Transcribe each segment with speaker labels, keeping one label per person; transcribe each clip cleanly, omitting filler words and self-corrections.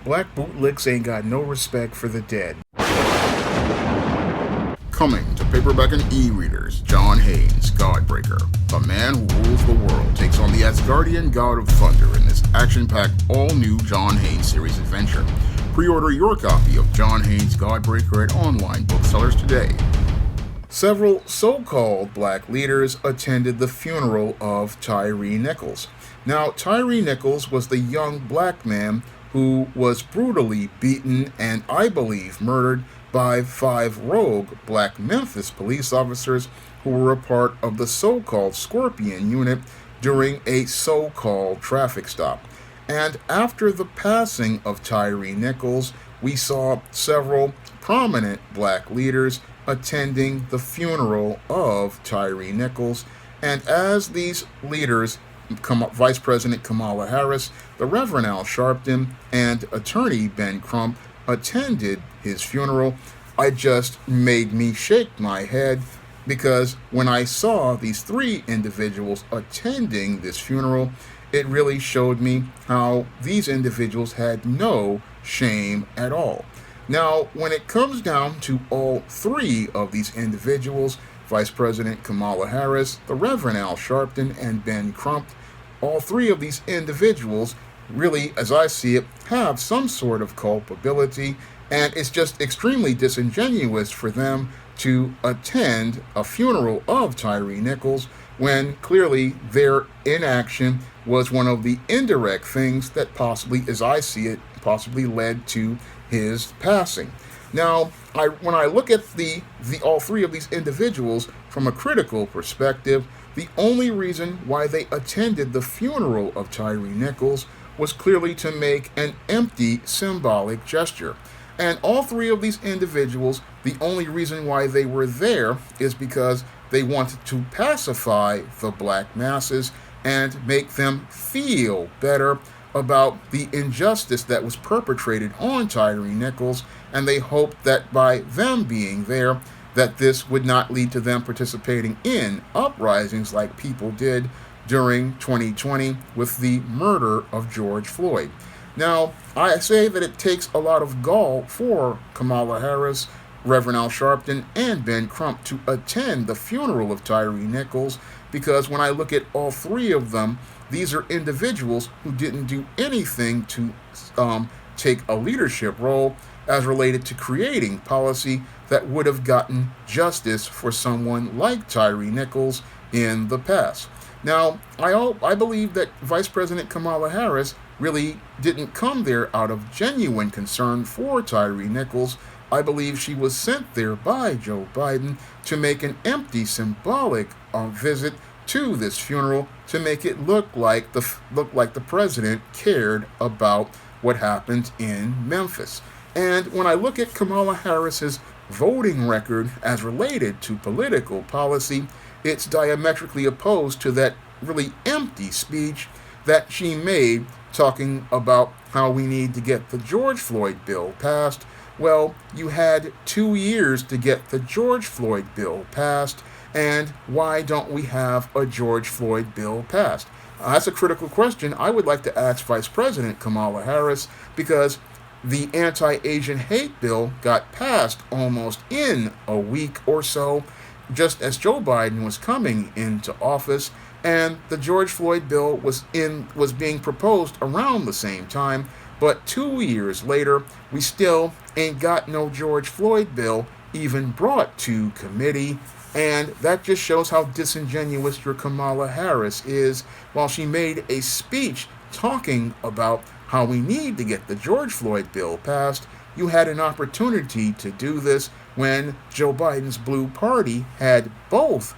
Speaker 1: Black bootlicks ain't got no respect for the dead.
Speaker 2: Coming to paperback and e-readers, John Haynes, Godbreaker. The man who rules the world takes on the Asgardian god of thunder in this action-packed, all-new John Haynes series adventure. Pre-order your copy of John Haynes, Godbreaker at online booksellers today.
Speaker 1: Several so-called black leaders attended the funeral of Tyre Nichols. Now, Tyre Nichols was the young black man who was brutally beaten and, I believe, murdered by 5 rogue black Memphis police officers who were a part of the so-called Scorpion unit during a so-called traffic stop. And after the passing of Tyre Nichols, we saw several prominent black leaders attending the funeral of Tyre Nichols. And as these leaders, Vice President Kamala Harris, the Reverend Al Sharpton, and Attorney Ben Crump attended his funeral, it just made me shake my head, because when I saw these 3 individuals attending this funeral, it really showed me how these individuals had no shame at all. Now, when it comes down to all 3 of these individuals, Vice President Kamala Harris, the Reverend Al Sharpton, and Ben Crump, all 3 of these individuals really, as I see it, have some sort of culpability, and it's just extremely disingenuous for them to attend a funeral of Tyre Nichols when clearly their inaction was one of the indirect things that possibly, as I see it, possibly led to his passing. Now, when I look at the all 3 of these individuals from a critical perspective, the only reason why they attended the funeral of Tyre Nichols was clearly to make an empty symbolic gesture. And all 3 of these individuals, the only reason why they were there is because they wanted to pacify the black masses and make them feel better about the injustice that was perpetrated on Tyre Nichols, and they hoped that by them being there, that this would not lead to them participating in uprisings like people did during 2020 with the murder of George Floyd. Now, I say that it takes a lot of gall for Kamala Harris, Reverend Al Sharpton, and Ben Crump to attend the funeral of Tyre Nichols, because when I look at all 3 of them, these are individuals who didn't do anything to take a leadership role as related to creating policy that would have gotten justice for someone like Tyre Nichols in the past. Now, I believe that Vice President Kamala Harris really didn't come there out of genuine concern for Tyre Nichols. I believe she was sent there by Joe Biden to make an empty symbolic visit to this funeral to make it look like the president cared about what happened in Memphis. And when I look at Kamala Harris's voting record as related to political policy, it's diametrically opposed to that really empty speech that she made talking about how we need to get the George Floyd bill passed. Well, you had 2 years to get the George Floyd bill passed, and why don't we have a George Floyd bill passed? That's a critical question I would like to ask Vice President Kamala Harris, because the anti-Asian hate bill got passed almost in a week or so, just as Joe Biden was coming into office, and the George Floyd bill was being proposed around the same time. But 2 years later, we still ain't got no George Floyd bill even brought to committee. And that just shows how disingenuous your Kamala Harris is. While she made a speech talking about how we need to get the George Floyd bill passed, you had an opportunity to do this when Joe Biden's Blue Party had both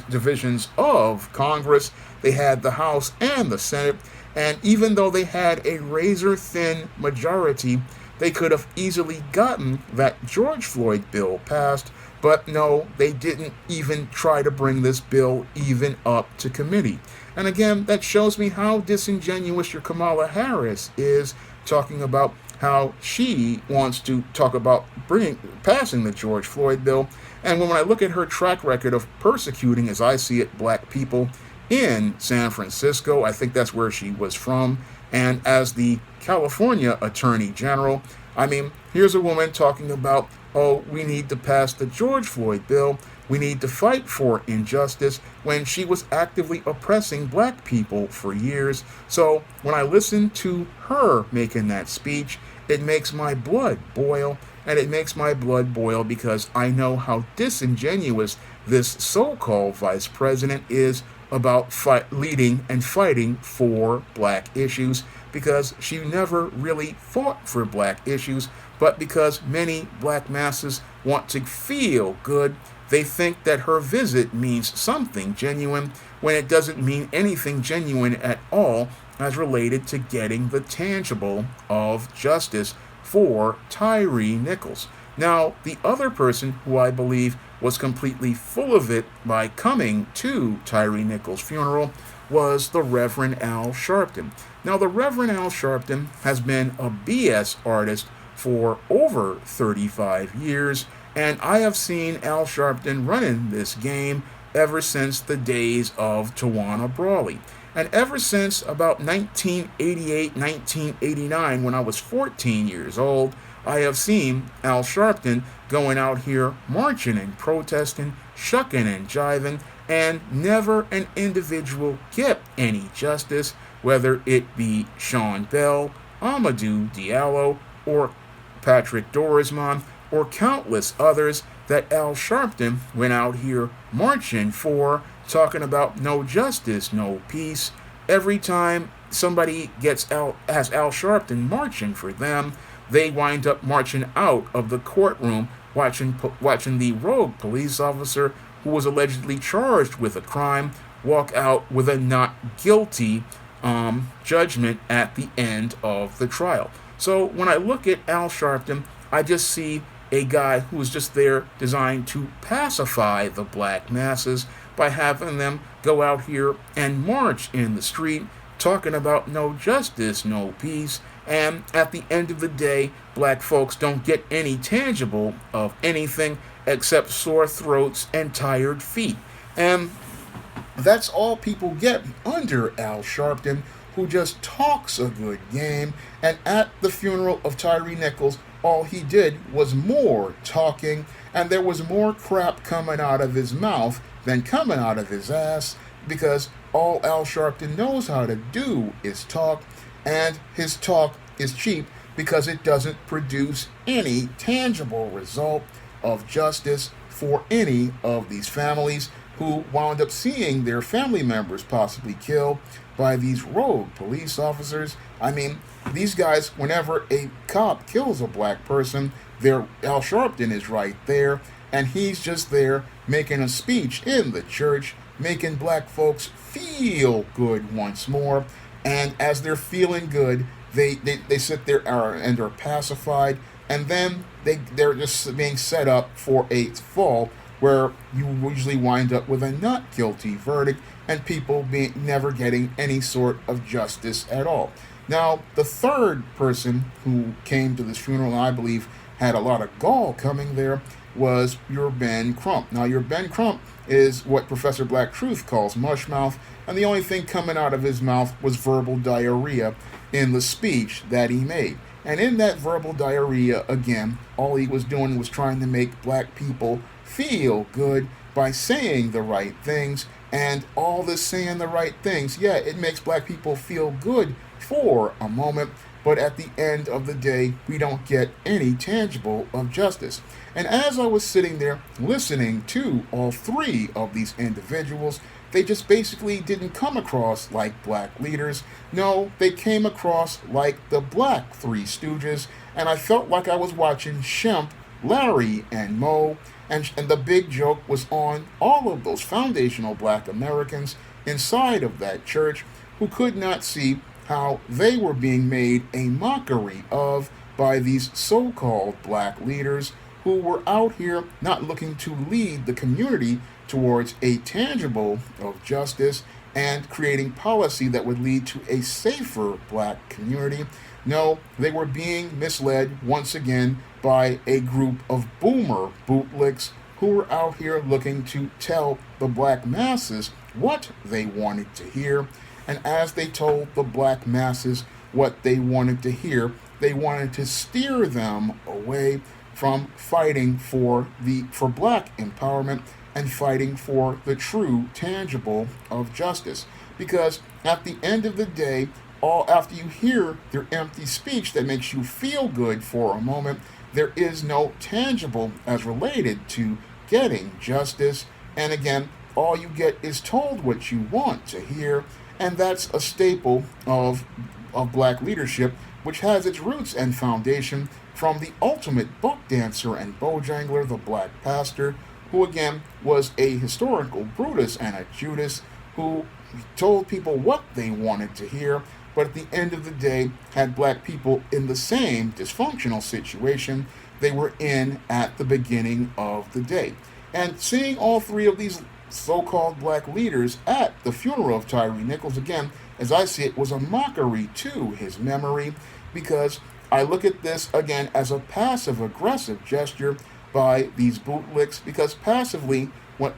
Speaker 1: divisions of Congress. They had the House and the Senate. And even though they had a razor-thin majority, they could have easily gotten that George Floyd bill passed. But no, they didn't even try to bring this bill even up to committee. And again, that shows me how disingenuous your Kamala Harris is, talking about how she wants to talk about passing the George Floyd bill. And when I look at her track record of persecuting, as I see it, black people in San Francisco, I think that's where she was from, And as the California Attorney General, I mean, here's a woman talking about, oh, we need to pass the George Floyd bill. We need to fight for injustice when she was actively oppressing black people for years. So when I listen to her making that speech, it makes my blood boil. And it makes my blood boil because I know how disingenuous this so-called vice president is about leading and fighting for black issues, because she never really fought for black issues, but because many black masses want to feel good, they think that her visit means something genuine when it doesn't mean anything genuine at all as related to getting the tangible of justice for Tyre Nichols. Now, the other person who I believe was completely full of it by coming to Tyre Nichols' funeral was the Reverend Al Sharpton. Now, the Reverend Al Sharpton has been a BS artist for over 35 years, and I have seen Al Sharpton running this game ever since the days of Tawana Brawley. And ever since about 1988, 1989, when I was 14 years old, I have seen Al Sharpton going out here marching and protesting, shucking and jiving, and never an individual get any justice, whether it be Sean Bell, Amadou Diallo, or Patrick Dorismond, or countless others that Al Sharpton went out here marching for, talking about no justice, no peace. Every time somebody has Al Sharpton marching for them, they wind up marching out of the courtroom, watching the rogue police officer who was allegedly charged with a crime walk out with a not guilty judgment at the end of the trial. So when I look at Al Sharpton, I just see a guy who is just there designed to pacify the black masses by having them go out here and march in the street talking about no justice, no peace, and at the end of the day, black folks don't get any tangible of anything except sore throats and tired feet. And that's all people get under Al Sharpton, who just talks a good game. And at the funeral of Tyre Nichols, all he did was more talking, and there was more crap coming out of his mouth than coming out of his ass, because all Al Sharpton knows how to do is talk, and his talk is cheap because it doesn't produce any tangible result of justice for any of these families who wound up seeing their family members possibly killed by these rogue police officers. I mean, these guys, whenever a cop kills a black person, Al Sharpton is right there, and he's just there making a speech in the church, making black folks feel good once more. And as they're feeling good, they sit there and are pacified, and then they're just being set up for a fall where you usually wind up with a not guilty verdict and people never getting any sort of justice at all. Now, the third person who came to this funeral, and I believe had a lot of gall coming there, was your Ben Crump. Now, your Ben Crump is what Professor Black Truth calls mushmouth, and the only thing coming out of his mouth was verbal diarrhea in the speech that he made. And in that verbal diarrhea, again, all he was doing was trying to make black people feel good by saying the right things. And all this saying the right things, yeah, it makes black people feel good for a moment, but at the end of the day, we don't get any tangible of justice. And as I was sitting there listening to all three of these individuals, they just basically didn't come across like black leaders. No, they came across like the black Three Stooges, and I felt like I was watching Shemp, Larry, and Moe, and the big joke was on all of those foundational black Americans inside of that church who could not see how they were being made a mockery of by these so-called black leaders who were out here not looking to lead the community towards a tangible of justice and creating policy that would lead to a safer black community. No, they were being misled once again by a group of boomer bootlicks who were out here looking to tell the black masses what they wanted to hear. And as they told the black masses what they wanted to hear. They wanted to steer them away from fighting for black empowerment and fighting for the true tangible of justice. Because at the end of the day, all after you hear their empty speech that makes you feel good for a moment, there is no tangible as related to getting justice. And again, all you get is told what you want to hear, and that's a staple of black leadership, which has its roots and foundation from the ultimate buck dancer and bojangler, the black pastor, who again was a historical Brutus and a Judas who told people what they wanted to hear, but at the end of the day had black people in the same dysfunctional situation they were in at the beginning of the day. And seeing all three of these so-called black leaders at the funeral of Tyre Nichols, again, as I see it, was a mockery to his memory, because I look at this again as a passive-aggressive gesture by these bootlicks, because passively,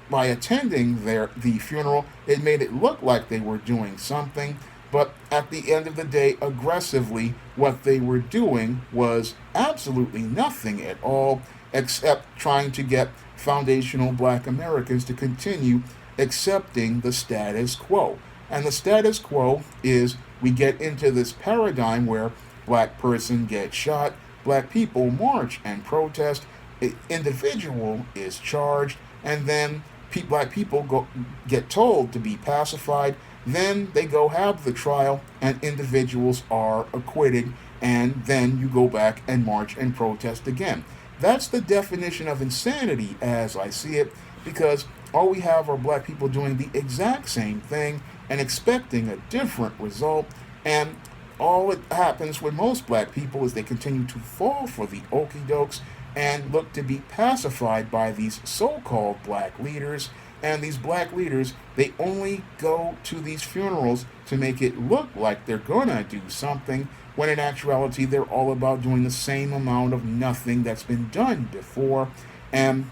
Speaker 1: by attending the funeral, it made it look like they were doing something, but at the end of the day, aggressively, what they were doing was absolutely nothing at all, except trying to get foundational black Americans to continue accepting the status quo. And the status quo is we get into this paradigm where black person gets shot, black people march and protest, an individual is charged, and then black people get told to be pacified, then they go have the trial and individuals are acquitted, and then you go back and march and protest again. That's the definition of insanity as I see it, because all we have are black people doing the exact same thing and expecting a different result, and all that happens with most black people is they continue to fall for the okie dokes and look to be pacified by these so-called black leaders. And these black leaders, they only go to these funerals to make it look like they're gonna do something, when in actuality they're all about doing the same amount of nothing that's been done before. And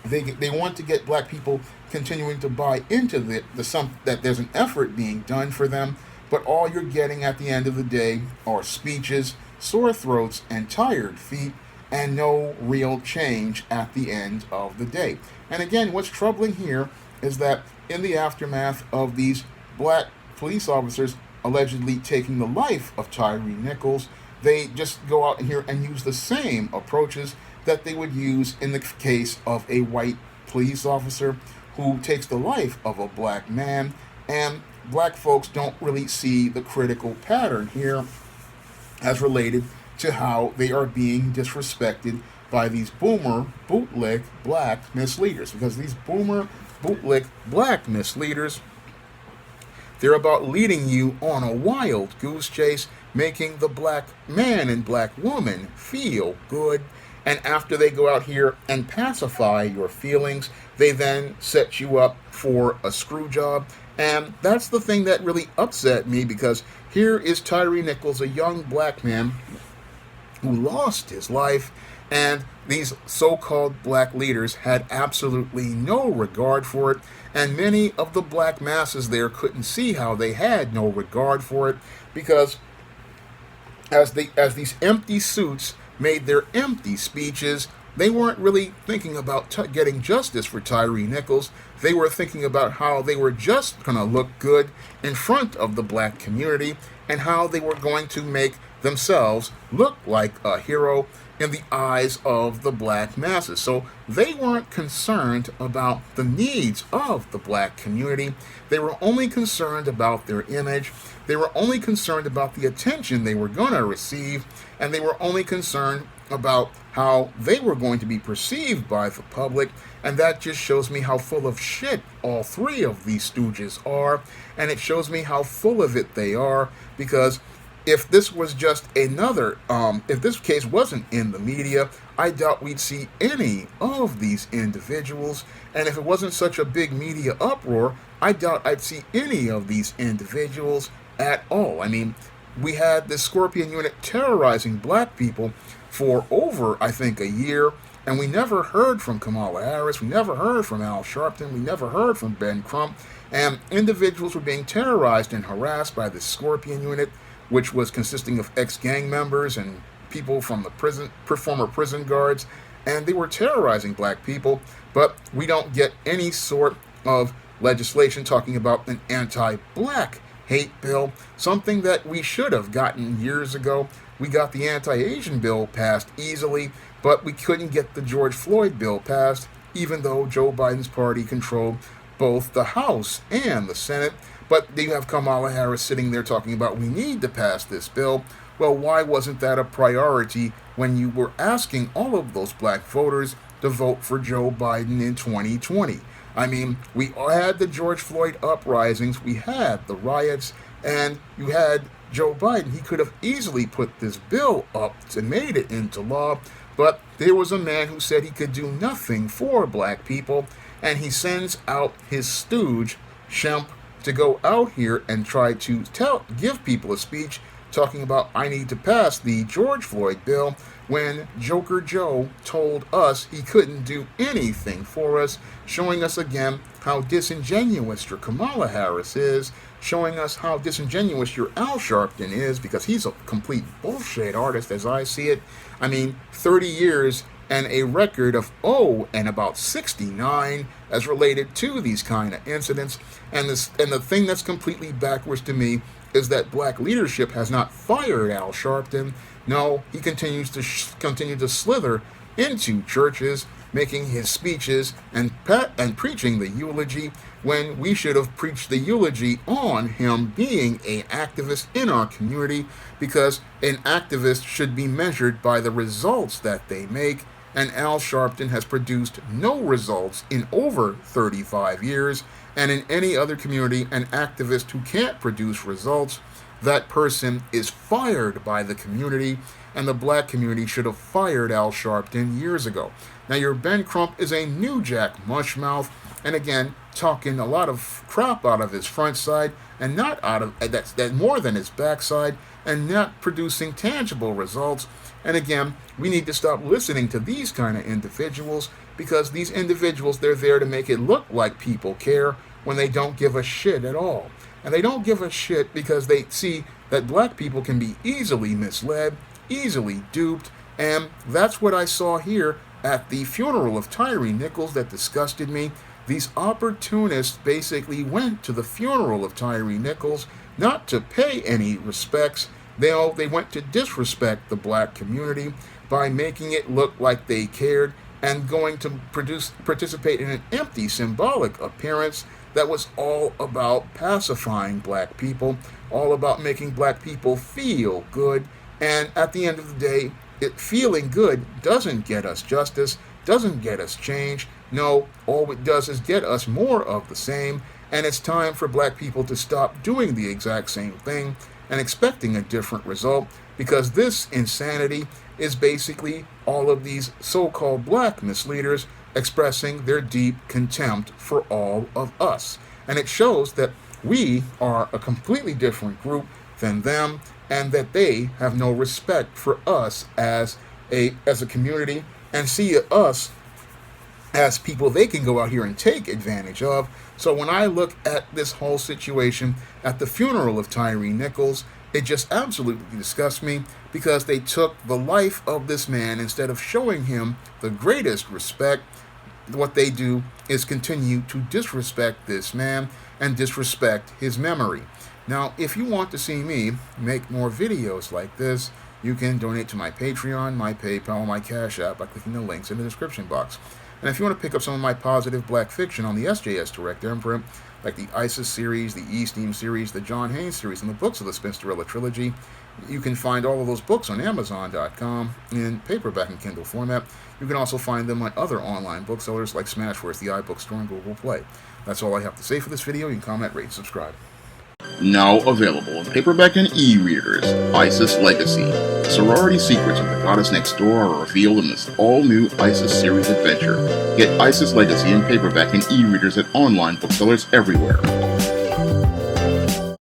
Speaker 1: they want to get black people continuing to buy into that there's an effort being done for them, but all you're getting at the end of the day are speeches, sore throats, and tired feet, and no real change at the end of the day. And again, what's troubling here is that in the aftermath of these black police officers allegedly taking the life of Tyre Nichols, they just go out here and use the same approaches that they would use in the case of a white police officer who takes the life of a black man. And black folks don't really see the critical pattern here as related to how they are being disrespected by these boomer, bootlick, black misleaders. Because these boomer, bootlick, black misleaders, they're about leading you on a wild goose chase, making the black man and black woman feel good. And after they go out here and pacify your feelings, they then set you up for a screw job. And that's the thing that really upset me, because here is Tyre Nichols, a young black man who lost his life, and these so-called black leaders had absolutely no regard for it, and many of the black masses there couldn't see how they had no regard for it, because as these empty suits made their empty speeches, they weren't really thinking about getting justice for Tyre Nichols. They were thinking about how they were just going to look good in front of the black community, and how they were going to make themselves look like a hero in the eyes of the black masses. So they weren't concerned about the needs of the black community. They were only concerned about their image. They were only concerned about the attention they were going to receive, and they were only concerned about how they were going to be perceived by the public. And that just shows me how full of shit all three of these stooges are, and it shows me how full of it they are, because if this was just if this case wasn't in the media, I doubt we'd see any of these individuals. And if it wasn't such a big media uproar, I doubt I'd see any of these individuals at all. I mean, we had this Scorpion unit terrorizing black people for over, I think, a year, and we never heard from Kamala Harris, we never heard from Al Sharpton, we never heard from Ben Crump, and individuals were being terrorized and harassed by the Scorpion unit which was consisting of ex-gang members and people from the former prison guards, and they were terrorizing black people. But we don't get any sort of legislation talking about an anti-black hate bill, something that we should have gotten years ago. We got the anti-Asian bill passed easily, but we couldn't get the George Floyd bill passed, even though Joe Biden's party controlled both the House and the Senate. But you have Kamala Harris sitting there talking about we need to pass this bill. Well, why wasn't that a priority when you were asking all of those black voters to vote for Joe Biden in 2020? I mean, we had the George Floyd uprisings, we had the riots, and you had Joe Biden. He could have easily put this bill up and made it into law, but there was a man who said he could do nothing for black people, and he sends out his stooge, Sharpton, to go out here and try to give people a speech talking about I need to pass the George Floyd bill, when Joker Joe told us he couldn't do anything for us, showing us again how disingenuous your Kamala Harris is, showing us how disingenuous your Al Sharpton is, because he's a complete bullshit artist as I see it. I mean, 30 years and a record of and about 69 as related to these kind of incidents. And the thing that's completely backwards to me is that black leadership has not fired Al Sharpton. No, he continues to slither into churches, making his speeches and preaching the eulogy, when we should have preached the eulogy on him being an activist in our community, because an activist should be measured by the results that they make, and Al Sharpton has produced no results in over 35 years, and in any other community, an activist who can't produce results, that person is fired by the community, and the black community should have fired Al Sharpton years ago. Now, your Ben Crump is a new Jack Mushmouth, and again, talking a lot of crap out of his front side, and not out of that more than his backside, and not producing tangible results. And again, we need to stop listening to these kind of individuals, because these individuals, they're there to make it look like people care when they don't give a shit at all. And they don't give a shit because they see that black people can be easily misled, easily duped, and that's what I saw here at the funeral of Tyre Nichols that disgusted me. These opportunists basically went to the funeral of Tyre Nichols not to pay any respects. They went to disrespect the black community by making it look like they cared, and going to participate in an empty symbolic appearance that was all about pacifying black people, all about making black people feel good. And at the end of the day, feeling good doesn't get us justice, doesn't get us change. No, all it does is get us more of the same. And it's time for black people to stop doing the exact same thing and expecting a different result, because this insanity is basically all of these so-called black misleaders expressing their deep contempt for all of us. And it shows that we are a completely different group than them, and that they have no respect for us as a community, and see us as people they can go out here and take advantage of. So when I look at this whole situation at the funeral of Tyre Nichols, it just absolutely disgusts me, because they took the life of this man instead of showing him the greatest respect. What they do is continue to disrespect this man and disrespect his memory. Now, if you want to see me make more videos like this, you can donate to my Patreon, my PayPal, my Cash App by clicking the links in the description box. And if you want to pick up some of my positive black fiction on the SJS Direct imprint, like the ISIS series, the E-Steam series, the John Haynes series, and the books of the Spinsterella trilogy, you can find all of those books on Amazon.com in paperback and Kindle format. You can also find them on other online booksellers like Smashwords, the iBookstore, and Google Play. That's all I have to say for this video. You can comment, rate, and subscribe.
Speaker 2: Now available in paperback and e-readers, ISIS Legacy. Sorority secrets of the goddess next door are revealed in this all-new ISIS series adventure. Get ISIS Legacy in paperback and e-readers at online booksellers everywhere.